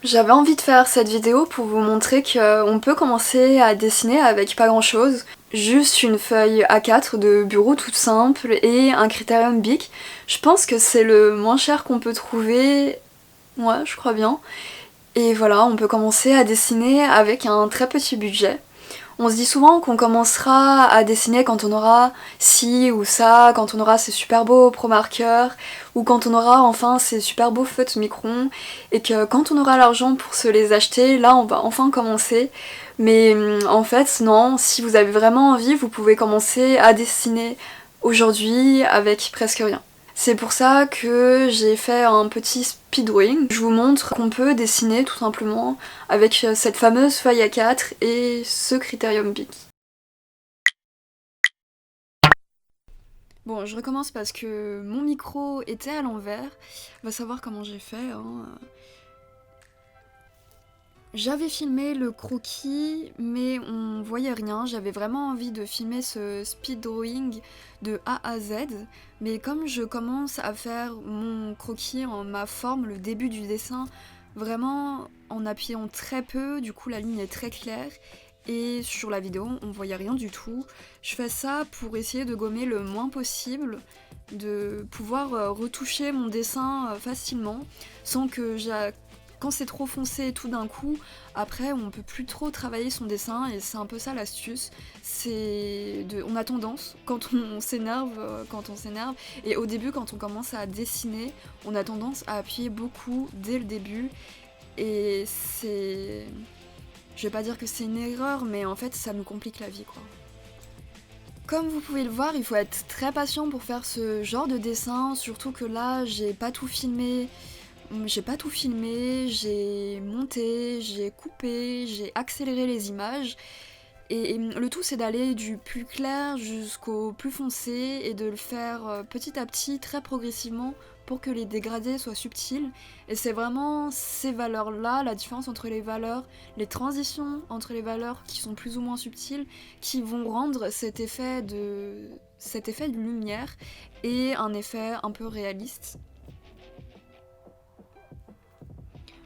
J'avais envie de faire cette vidéo pour vous montrer qu'on peut commencer à dessiner avec pas grand chose. Juste une feuille A4 de bureau toute simple et un Criterion Bic. Je pense que c'est le moins cher qu'on peut trouver, ouais je crois bien. Et voilà, on peut commencer à dessiner avec un très petit budget. On se dit souvent qu'on commencera à dessiner quand on aura ci ou ça, quand on aura ces super beaux pro marqueurs, ou quand on aura enfin ces super beaux feutres Micron, et que quand on aura l'argent pour se les acheter, là on va enfin commencer. Mais en fait non, si vous avez vraiment envie, vous pouvez commencer à dessiner aujourd'hui avec presque rien. C'est pour ça que j'ai fait un petit speed drawing. Je vous montre qu'on peut dessiner tout simplement avec cette fameuse feuille A4 et ce Criterion Bic. Bon, je recommence parce que mon micro était à l'envers. On va savoir comment j'ai fait. J'avais filmé le croquis, mais on voyait rien. J'avais vraiment envie de filmer ce speed drawing de A à Z. Mais comme je commence à faire mon croquis en ma forme, le début du dessin, vraiment en appuyant très peu, du coup la ligne est très claire. Et sur la vidéo, on voyait rien du tout. Je fais ça pour essayer de gommer le moins possible, de pouvoir retoucher mon dessin facilement, sans que quand c'est trop foncé tout d'un coup, après on peut plus trop travailler son dessin et c'est un peu ça l'astuce. On a tendance, quand on s'énerve, et au début quand on commence à dessiner, on a tendance à appuyer beaucoup dès le début et c'est... Je vais pas dire que c'est une erreur, mais en fait ça nous complique la vie quoi. Comme vous pouvez le voir, il faut être très patient pour faire ce genre de dessin, surtout que là j'ai pas tout filmé. J'ai monté, j'ai coupé, j'ai accéléré les images. Et le tout c'est d'aller du plus clair jusqu'au plus foncé et de le faire petit à petit, très progressivement, pour que les dégradés soient subtils. Et c'est vraiment ces valeurs-là, la différence entre les valeurs, les transitions entre les valeurs qui sont plus ou moins subtiles, qui vont rendre cet effet de lumière et un effet un peu réaliste.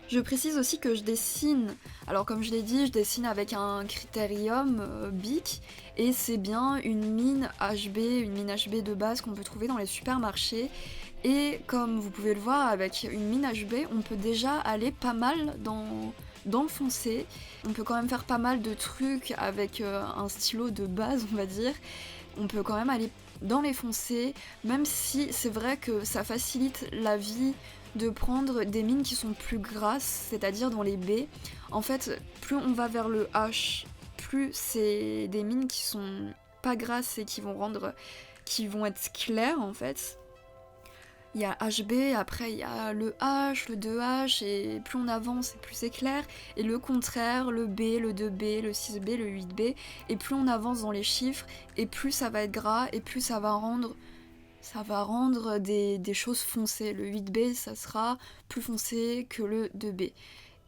Je précise aussi que je dessine, alors comme je l'ai dit, je dessine avec un Criterion Bic et c'est bien une mine HB de base qu'on peut trouver dans les supermarchés. Et comme vous pouvez le voir, avec une mine HB, on peut déjà aller pas mal dans le foncé. On peut quand même faire pas mal de trucs avec un stylo de base, on va dire. On peut quand même aller dans les foncés, même si c'est vrai que ça facilite la vie de prendre des mines qui sont plus grasses, c'est-à-dire dans les B. En fait, plus on va vers le H, plus c'est des mines qui sont pas grasses et qui vont être claires en fait. Il y a HB, après il y a le H, le 2H, et plus on avance, plus c'est clair. Et le contraire, le B, le 2B, le 6B, le 8B, et plus on avance dans les chiffres, et plus ça va être gras, et plus ça va rendre des choses foncées. Le 8B, ça sera plus foncé que le 2B.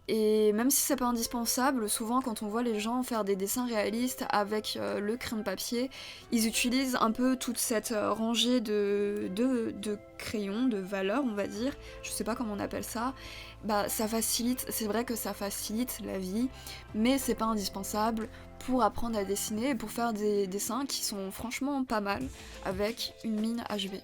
Et même si c'est pas indispensable, souvent quand on voit les gens faire des dessins réalistes avec le crayon de papier, ils utilisent un peu toute cette rangée de crayons, de valeurs on va dire, je sais pas comment on appelle ça, bah ça facilite, c'est vrai que ça facilite la vie, mais c'est pas indispensable pour apprendre à dessiner et pour faire des dessins qui sont franchement pas mal avec une mine HB.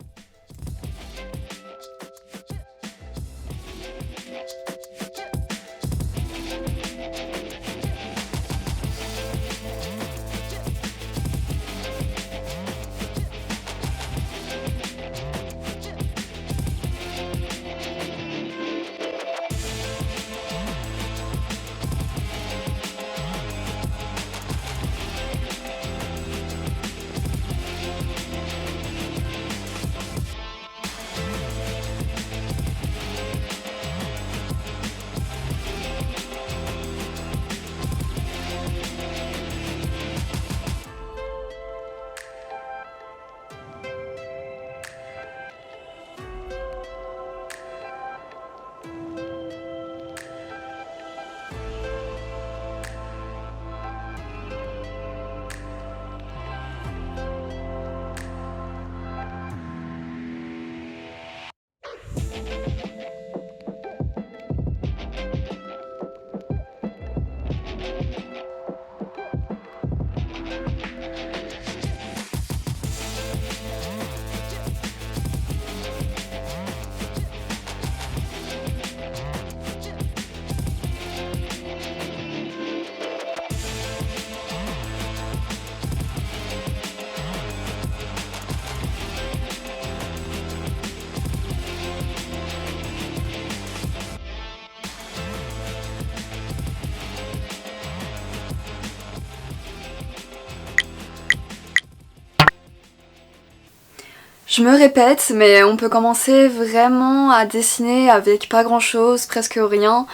Je me répète, mais on peut commencer vraiment à dessiner avec pas grand chose, presque rien.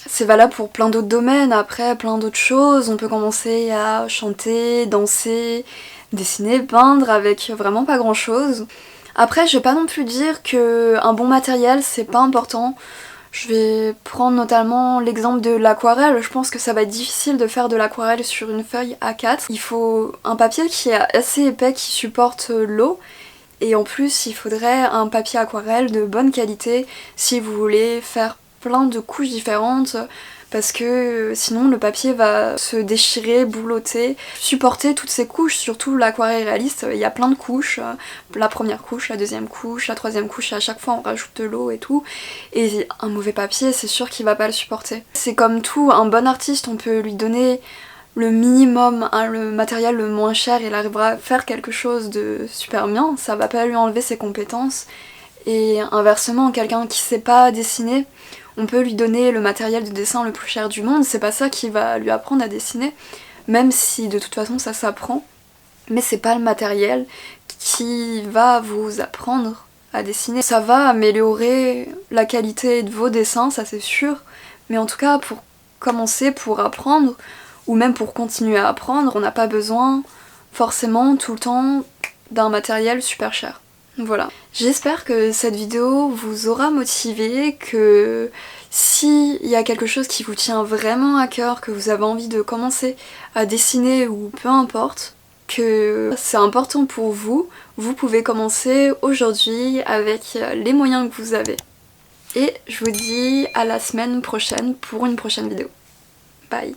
C'est valable pour plein d'autres domaines, après plein d'autres choses. On peut commencer à chanter, danser, dessiner, peindre avec vraiment pas grand chose. Après, je vais pas non plus dire que un bon matériel c'est pas important. Je vais prendre notamment l'exemple de l'aquarelle. Je pense que ça va être difficile de faire de l'aquarelle sur une feuille A4. Il faut un papier qui est assez épais, qui supporte l'eau. Et en plus, il faudrait un papier aquarelle de bonne qualité si vous voulez faire plein de couches différentes, parce que sinon le papier va se déchirer, boulotter, supporter toutes ces couches. Surtout l'aquarelle réaliste, il y a plein de couches, la première couche, la deuxième couche, la troisième couche, et à chaque fois on rajoute de l'eau et tout, et un mauvais papier c'est sûr qu'il va pas le supporter. C'est comme tout, un bon artiste on peut lui donner le minimum, hein, le matériel le moins cher, il arrivera à faire quelque chose de super bien, ça va pas lui enlever ses compétences. Et inversement, quelqu'un qui sait pas dessiner, on peut lui donner le matériel de dessin le plus cher du monde, c'est pas ça qui va lui apprendre à dessiner, même si de toute façon ça s'apprend, mais c'est pas le matériel qui va vous apprendre à dessiner. Ça va améliorer la qualité de vos dessins, ça c'est sûr, mais en tout cas pour commencer, pour apprendre, ou même pour continuer à apprendre, on n'a pas besoin forcément tout le temps d'un matériel super cher. Voilà. J'espère que cette vidéo vous aura motivé, que s'il y a quelque chose qui vous tient vraiment à cœur, que vous avez envie de commencer à dessiner ou peu importe, que c'est important pour vous, vous pouvez commencer aujourd'hui avec les moyens que vous avez. Et je vous dis à la semaine prochaine pour une prochaine vidéo. Bye!